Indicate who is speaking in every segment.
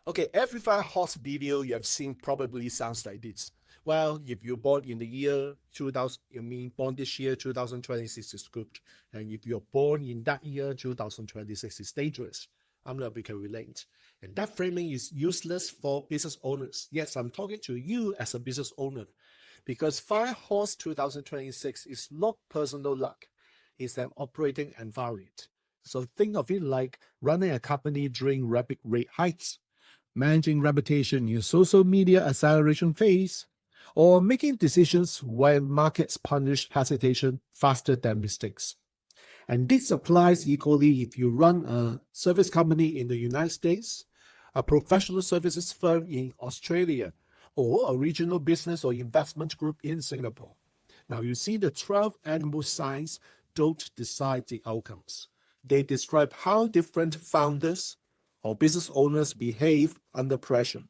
Speaker 1: Okay, every fire horse video you have seen probably sounds like this. Well, if you're born in the year 2000, born this year, 2026 is good. And if you're born in that year, 2026 is dangerous. I'm not we can relate. And that framing is useless for business owners. Yes, I'm talking to you as a business owner. Because Fire Horse 2026 is not personal luck. It's an operating environment. So think of it like running a company during rapid rate hikes, managing reputation in social media acceleration phase, or making decisions when markets punish hesitation faster than mistakes. And this applies equally if you run a service company in the United States, a professional services firm in Australia, or a regional business or investment group in Singapore. Now you see the 12 animal signs don't decide the outcomes. They describe how different founders or business owners behave under pressure.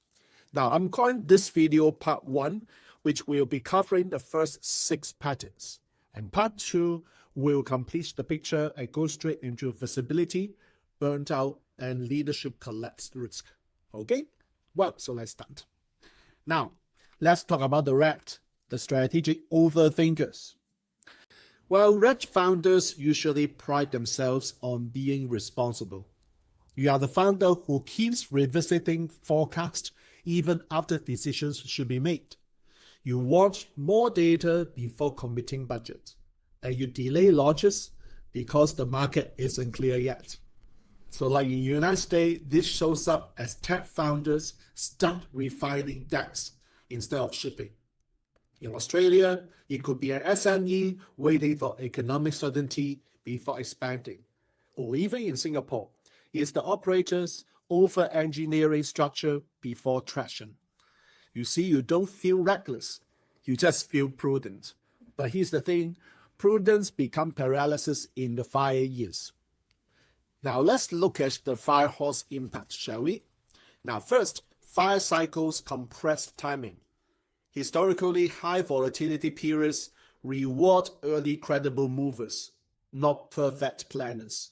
Speaker 1: Now, I'm calling this video part 1, which will be covering the first 6 patterns. And part 2 will complete the picture and go straight into visibility, burnt out, and leadership collapse risk. Okay? Well, so let's start. Now, let's talk about the red, the strategic overthinkers. Well, red founders usually pride themselves on being responsible. You are the founder who keeps revisiting forecasts even after decisions should be made. You want more data before committing budget, and you delay launches because the market isn't clear yet. So like in the United States, this shows up as tech founders start refining decks instead of shipping. In Australia, it could be an SME waiting for economic certainty before expanding. Or even in Singapore, it's the operators over-engineering structure before traction. You see, you don't feel reckless, you just feel prudent. But here's the thing, prudence becomes paralysis in the fire years. Now let's look at the fire horse impact, shall we? Now first, fire cycles compress timing. Historically, high volatility periods reward early credible movers, not perfect planners.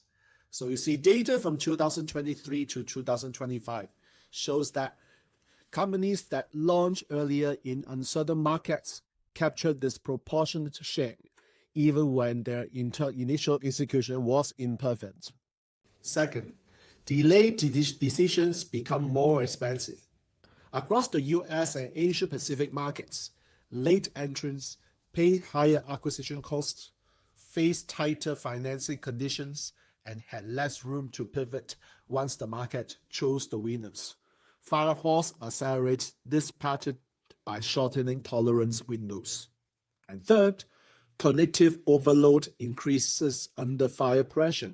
Speaker 1: So you see data from 2023 to 2025 shows that companies that launch earlier in uncertain markets capture disproportionate share, even when their initial execution was imperfect. Second, delayed decisions become more expensive. Across the US and Asia Pacific markets, late entrants pay higher acquisition costs, face tighter financing conditions, and had less room to pivot once the market chose the winners. Firehorse accelerates this pattern by shortening tolerance windows. And third, cognitive overload increases under fire pressure.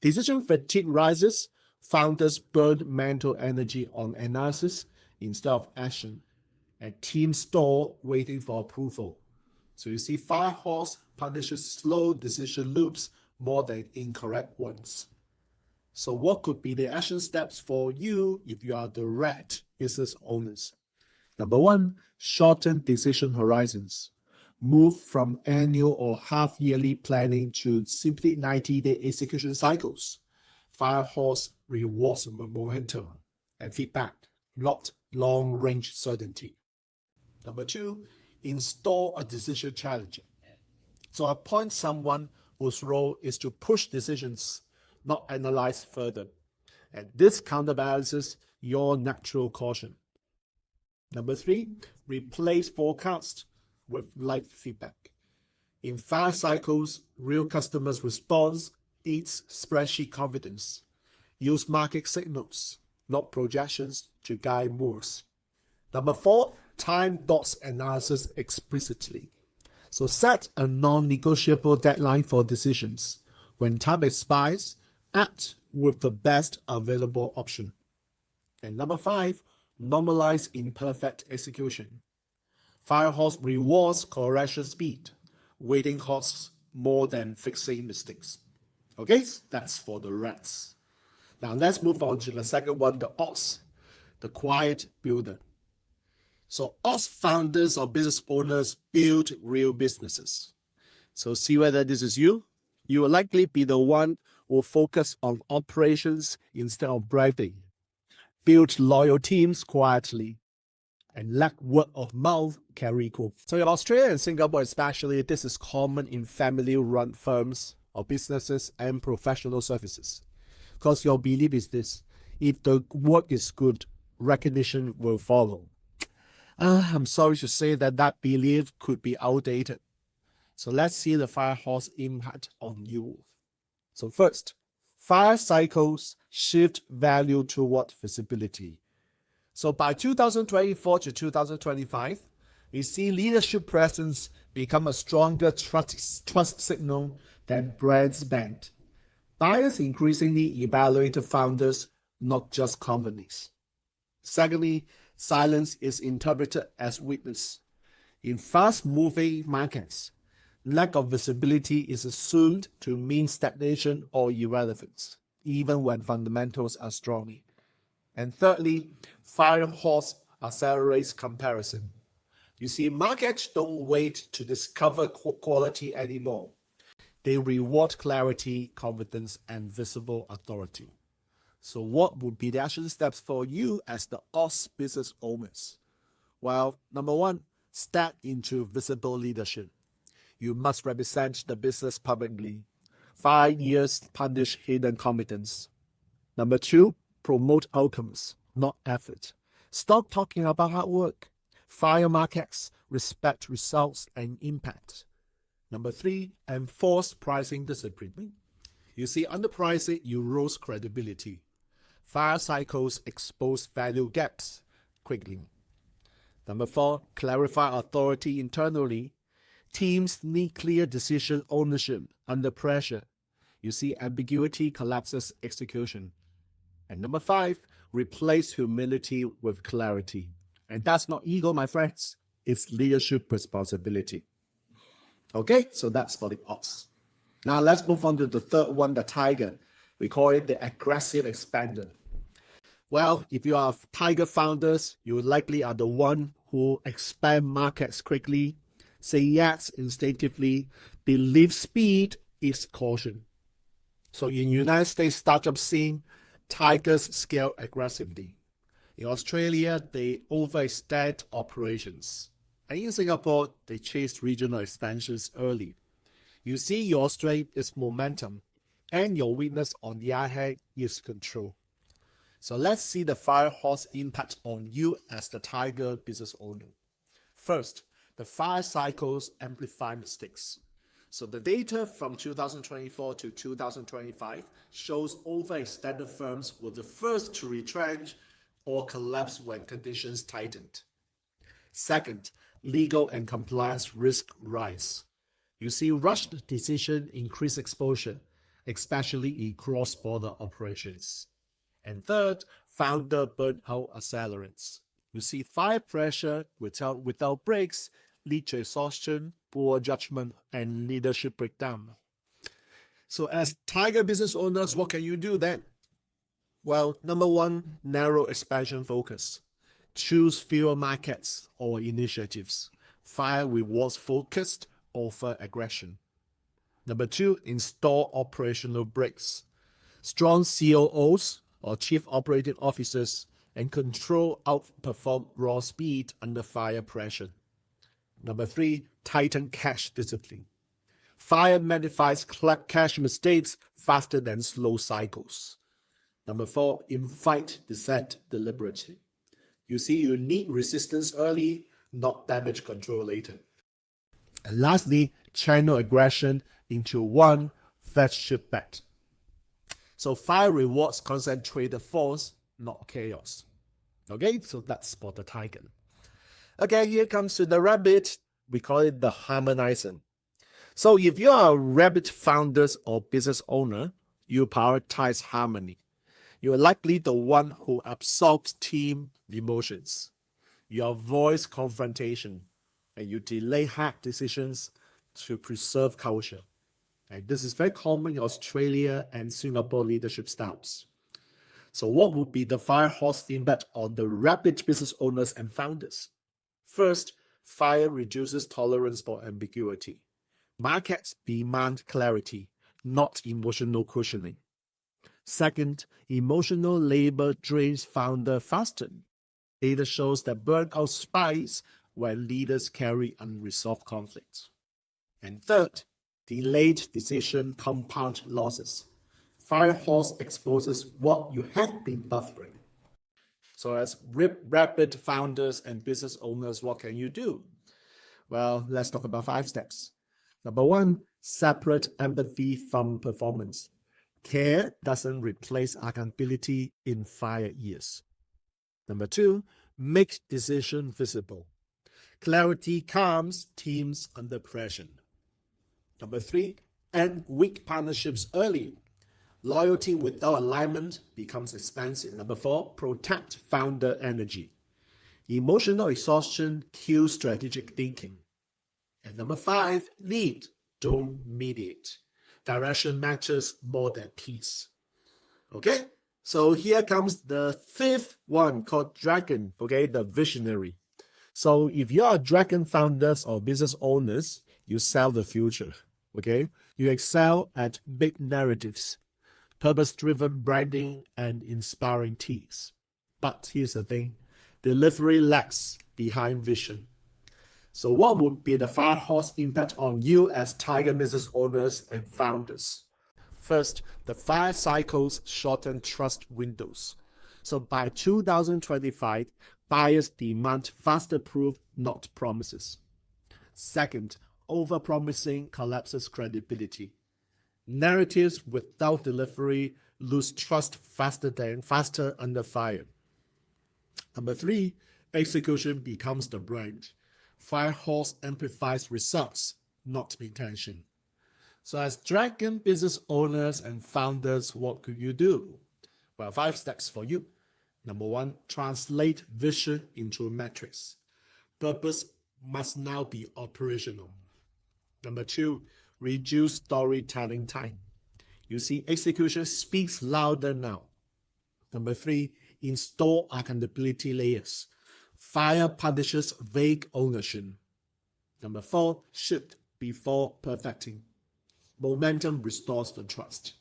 Speaker 1: Decision fatigue rises, founders burn mental energy on analysis instead of action, and teams stall waiting for approval. So you see, Firehorse punishes slow decision loops more than incorrect ones. So what could be the action steps for you if you are the red business owners? Number 1, shorten decision horizons. Move from annual or half-yearly planning to simply 90-day execution cycles. Firehorse rewards momentum and feedback, not long-range certainty. Number 2, install a decision challenger. So appoint someone whose role is to push decisions, not analyze further. And this counterbalances your natural caution. Number 3, replace forecast with live feedback. In fast cycles, real customers' response needs spreadsheet confidence. Use market signals, not projections, to guide moves. Number 4, time dots analysis explicitly. So set a non-negotiable deadline for decisions. When time expires, act with the best available option. And number 5, normalize imperfect execution. Firehorse rewards correction speed. Waiting costs more than fixing mistakes. Okay, that's for the reds. Now let's move on to the second one, the odds, the quiet builder. So odds founders or business owners build real businesses. So see whether this is you. You will likely be the one who focus on operations instead of branding. build loyal teams quietly, and let word of mouth carry growth. So in Australia and Singapore especially, this is common in family-run firms or businesses and professional services. Because your belief is this: if the work is good, recognition will follow. I'm sorry to say that belief could be outdated. So let's see the fire horse impact on you. So first, fire cycles shift value toward visibility. So by 2024 to 2025, we see leadership presence become a stronger trust signal than brand spend. Buyers increasingly evaluate founders, not just companies. Secondly, silence is interpreted as weakness. In fast-moving markets, lack of visibility is assumed to mean stagnation or irrelevance, even when fundamentals are strong. And thirdly, fire horse accelerates comparison. You see, markets don't wait to discover quality anymore. They reward clarity, confidence, and visible authority. So what would be the action steps for you as the Oz business owners? Well, number one, step into visible leadership. You must represent the business publicly. 5 years punish hidden competence. Number two, promote outcomes, not effort. Stop talking about hard work. Fire markets, respect results and impact. Number three, enforce pricing discipline. You see, underpricing erodes credibility. Fire cycles expose value gaps quickly. Number four, clarify authority internally. Teams need clear decision ownership under pressure. You see, ambiguity collapses execution. And number five, replace humility with clarity. And that's not ego, my friends. It's leadership responsibility. Okay, so that's for the ops. Now let's move on to the third one, the tiger. We call it the aggressive expander. Well, if you are tiger founders, you likely are the one who expand markets quickly, say yes instinctively, believe speed is caution. So in United States startup scene, tigers scale aggressively. In Australia, they overextend operations. And in Singapore, they chase regional expansions early. You see, your strength is momentum, and your weakness on the other hand is control. So let's see the fire horse impact on you as the tiger business owner. First, the fire cycles amplify mistakes. So the data from 2024 to 2025 shows overextended firms were the first to retrench or collapse when conditions tightened. Second, legal and compliance risk rise. You see, rushed decisions increase exposure, especially in cross-border operations. And third, founder burnout accelerates. You see, fire pressure without breaks lead to exhaustion, poor judgment, and leadership breakdown. So as tiger business owners, what can you do then? Well, number one, narrow expansion focus. Choose fewer markets or initiatives. Fire rewards focused over aggression. Number two, install operational breaks. Strong COOs or chief operating officers and control outperform raw speed under fire pressure. Number three, tighten cash discipline. Fire magnifies cash mistakes faster than slow cycles. Number four, invite dissent deliberately. You see, you need resistance early, not damage control later. And lastly, channel aggression into one flagship bet. So fire rewards concentrated force, not chaos. Okay, so that's for the tiger. Okay, here comes to the rabbit. We call it the harmonizer. So if you are a rabbit founders or business owner, you prioritize harmony. You are likely the one who absorbs team emotions. You avoid confrontation and you delay hard decisions to preserve culture. And this is very common in Australia and Singapore leadership styles. So what would be the fire horse impact on the rabbit business owners and founders? First, fire reduces tolerance for ambiguity. Markets demand clarity, not emotional cushioning. Second, emotional labor drains founder faster. Data shows that burnout spikes when leaders carry unresolved conflicts. And third, delayed decision compound losses. Firehorse exposes what you have been buffering. So as rapid founders and business owners, what can you do? Well, let's talk about 5 steps. Number 1, separate empathy from performance. Care doesn't replace accountability in fire years. Number 2, make decision visible. Clarity calms teams under pressure. Number 3, end weak partnerships early. Loyalty without alignment becomes expensive. Number 4, protect founder energy. Emotional exhaustion kills strategic thinking. And number 5, lead, don't mediate. Direction matters more than peace. Okay, so here comes the 5th one called Dragon, okay, the visionary. So if you are Dragon founders or business owners, you sell the future, okay? You excel at big narratives, purpose-driven branding, and inspiring teams. But here's the thing, delivery lags behind vision. So what would be the Firehorse impact on you as Tiger business owners and founders? First, the fire cycles shorten trust windows. So by 2025, buyers demand faster proof, not promises. Second, overpromising collapses credibility. Narratives without delivery lose trust faster under fire. Number 3, execution becomes the brand. Firehorse amplifies results, not intention. So as Dragon business owners and founders, what could you do? Well, 5 steps for you. Number 1, translate vision into metrics. Purpose must now be operational. Number 2, reduce storytelling time. You see, execution speaks louder now. Number 3, install accountability layers. Fire punishes vague ownership. Number 4, shift before perfecting. Momentum restores the trust.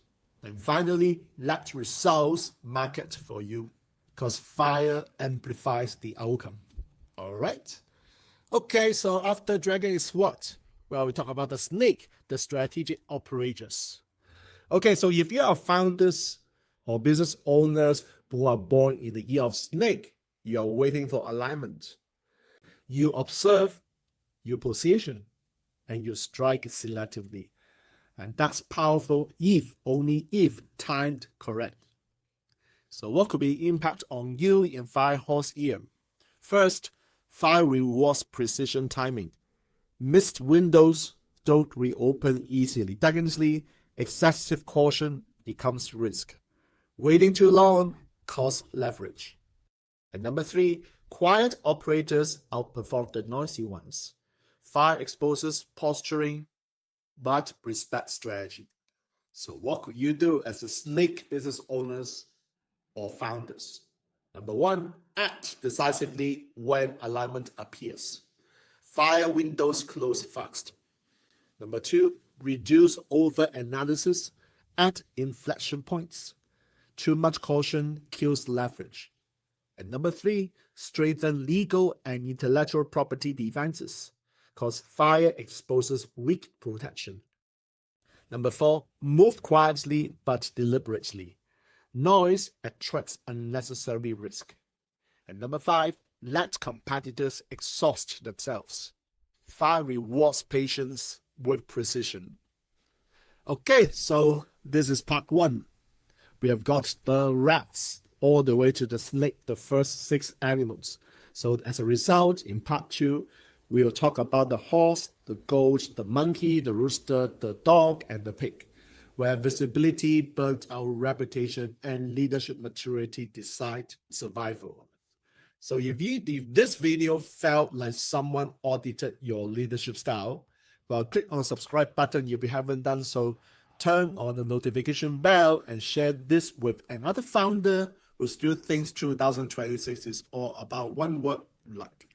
Speaker 1: And finally, let results market for you, because fire amplifies the outcome. All right. Okay, so after Dragon is what? Well, we talk about the snake, the strategic operators. Okay, so if you are founders or business owners who are born in the year of snake, you are waiting for alignment. You observe, you position, and you strike selectively. And that's powerful only if timed correct. So what could be impact on you in Firehorse year? First, fire rewards precision timing. Missed windows don't reopen easily. Secondly, excessive caution becomes risk. Waiting too long costs leverage. And number 3, quiet operators outperform the noisy ones. Fire exposes posturing, but respect strategy. So what could you do as a snake business owners or founders? Number 1, act decisively when alignment appears. Fire windows close fast. Number 2, reduce over-analysis at inflection points. Too much caution kills leverage. And number 3, strengthen legal and intellectual property defenses, because fire exposes weak protection. Number 4, move quietly but deliberately. Noise attracts unnecessary risk. And number 5, let competitors exhaust themselves. Fire rewards patience with precision. Okay, so this is part 1. We have got the rats all the way to the snake, the first 6 animals. So as a result, in part 2, we will talk about the horse, the goat, the monkey, the rooster, the dog, and the pig, where visibility, burnt out reputation, and leadership maturity decide survival. So if this video felt like someone audited your leadership style, well, click on the subscribe button if you haven't done so. Turn on the notification bell and share this with another founder who still thinks 2026 is all about one word, luck.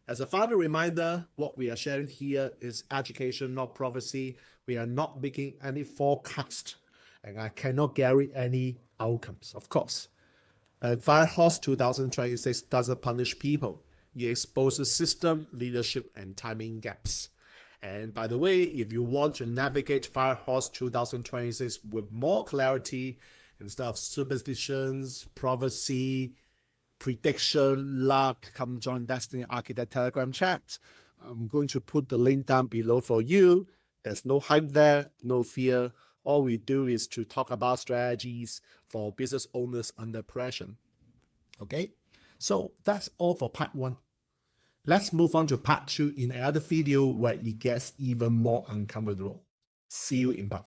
Speaker 1: As a final reminder, what we are sharing here is education, not prophecy. We are not making any forecast. and I cannot guarantee any outcomes, of course. And Fire Horse 2026 doesn't punish people. It exposes system, leadership, and timing gaps. And by the way, if you want to navigate Fire Horse 2026 with more clarity instead of superstitions, prophecy, prediction, luck, come join Destiny Architect Telegram chat. I'm going to put the link down below for you. There's no hype there, no fear. All we do is to talk about strategies for business owners under pressure. Okay, so that's all for part 1. Let's move on to part 2 in another video where it gets even more uncomfortable. See you in part